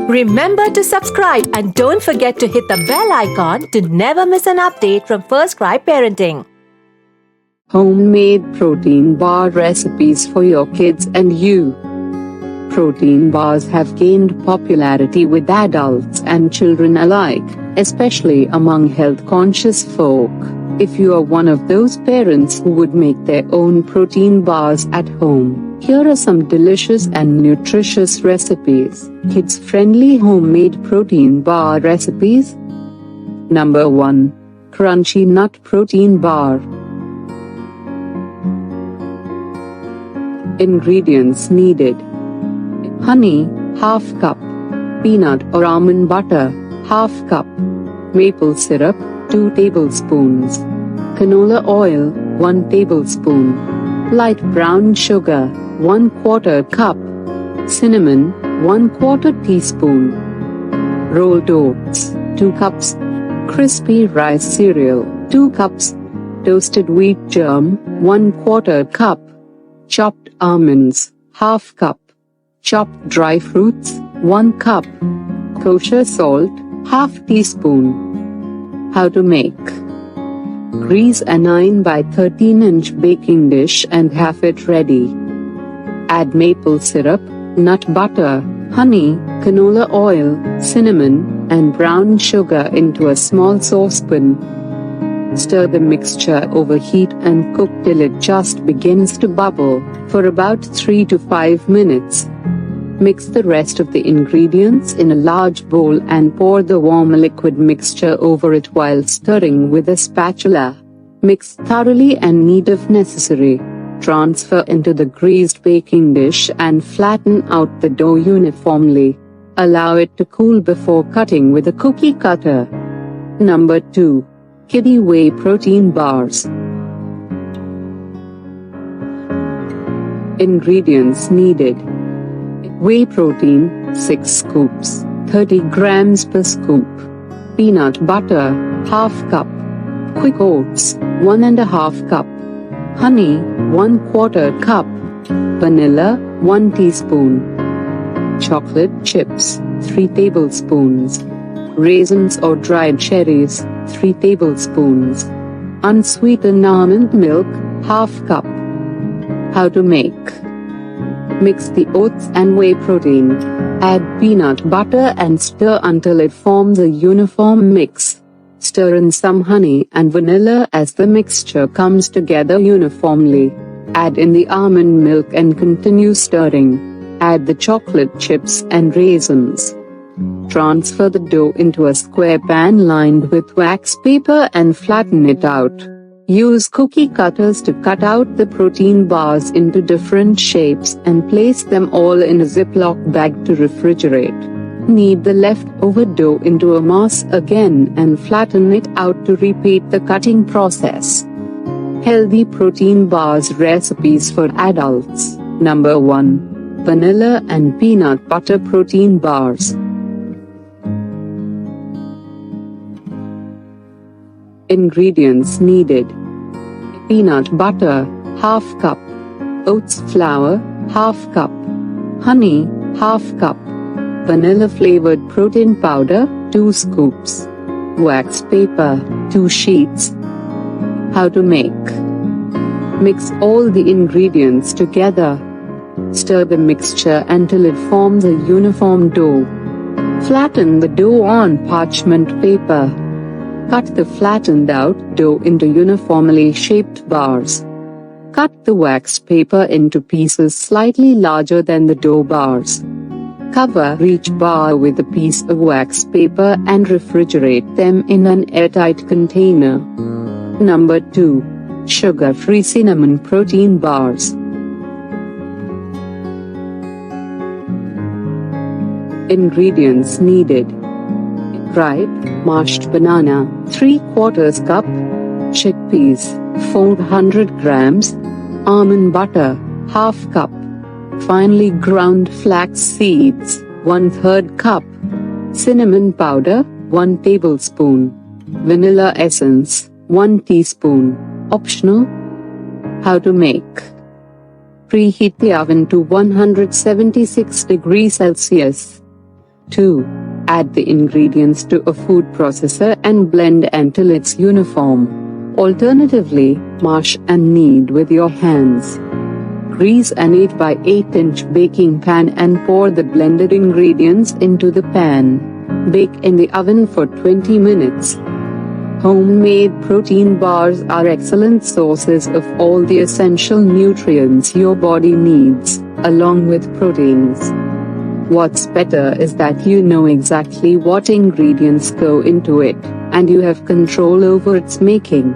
Remember to subscribe and don't forget to hit the bell icon to never miss an update from First Cry Parenting. Homemade protein bar recipes for your kids and you. Protein bars have gained popularity with adults and children alike, especially among health-conscious folk. If you are one of those parents who would make their own protein bars at home, here are some delicious and nutritious recipes. Kids-friendly homemade protein bar recipes. Number 1. Crunchy Nut Protein Bar. Ingredients needed: honey, half cup; peanut or almond butter, half cup; maple syrup, 2 tablespoons; canola oil, 1 tablespoon; light brown sugar, 1/4 cup; cinnamon, 1/4 teaspoon; rolled oats, 2 cups; crispy rice cereal, 2 cups; toasted wheat germ, 1/4 cup; chopped almonds, half cup; chopped dry fruits, 1 cup; kosher salt, half teaspoon. How to make: grease a 9 by 13-inch baking dish and have it ready. Add maple syrup, nut butter, honey, canola oil, cinnamon, and brown sugar into a small saucepan. Stir the mixture over heat and cook till it just begins to bubble, for about 3 to 5 minutes. Mix the rest of the ingredients in a large bowl and pour the warm liquid mixture over it while stirring with a spatula. Mix thoroughly and knead if necessary. Transfer into the greased baking dish and flatten out the dough uniformly. Allow it to cool before cutting with a cookie cutter. Number 2. Kiddy Whey Protein Bars. Ingredients needed: whey protein, 6 scoops, 30 grams per scoop; peanut butter, half cup; quick oats, 1½ cup; honey, 1/4 cup; vanilla, 1 teaspoon; chocolate chips, 3 tablespoons; raisins or dried cherries, 3 tablespoons; unsweetened almond milk, half cup. How to make: mix the oats and whey protein. Add peanut butter and stir until it forms a uniform mix. Stir in some honey and vanilla as the mixture comes together uniformly. Add in the almond milk and continue stirring. Add the chocolate chips and raisins. Transfer the dough into a square pan lined with wax paper and flatten it out. Use cookie cutters to cut out the protein bars into different shapes and place them all in a Ziploc bag to refrigerate. Knead the leftover dough into a mass again and flatten it out to repeat the cutting process. Healthy protein bars recipes for adults. Number 1. Vanilla and peanut butter protein bars. Ingredients needed: peanut butter, half cup; oats flour, half cup; honey, half cup; vanilla flavored protein powder, 2 scoops; wax paper, 2 sheets. How to make: mix all the ingredients together. Stir the mixture until it forms a uniform dough. Flatten the dough on parchment paper. Cut the flattened out dough into uniformly shaped bars. Cut the wax paper into pieces slightly larger than the dough bars. Cover each bar with a piece of wax paper and refrigerate them in an airtight container. Number 2. Sugar-free cinnamon protein bars. Ingredients needed: ripe, mashed banana, 3/4 cup; chickpeas, 400 grams; almond butter, half cup; finely ground flax seeds, 1/3 cup; cinnamon powder, 1 tablespoon; vanilla essence, 1 teaspoon, optional. How to make: preheat the oven to 176 degrees Celsius. 2. Add the ingredients to a food processor and blend until it's uniform. Alternatively, mash and knead with your hands. Grease an 8x8-inch baking pan and pour the blended ingredients into the pan. Bake in the oven for 20 minutes. Homemade protein bars are excellent sources of all the essential nutrients your body needs, along with proteins. What's better is that you know exactly what ingredients go into it, and you have control over its making.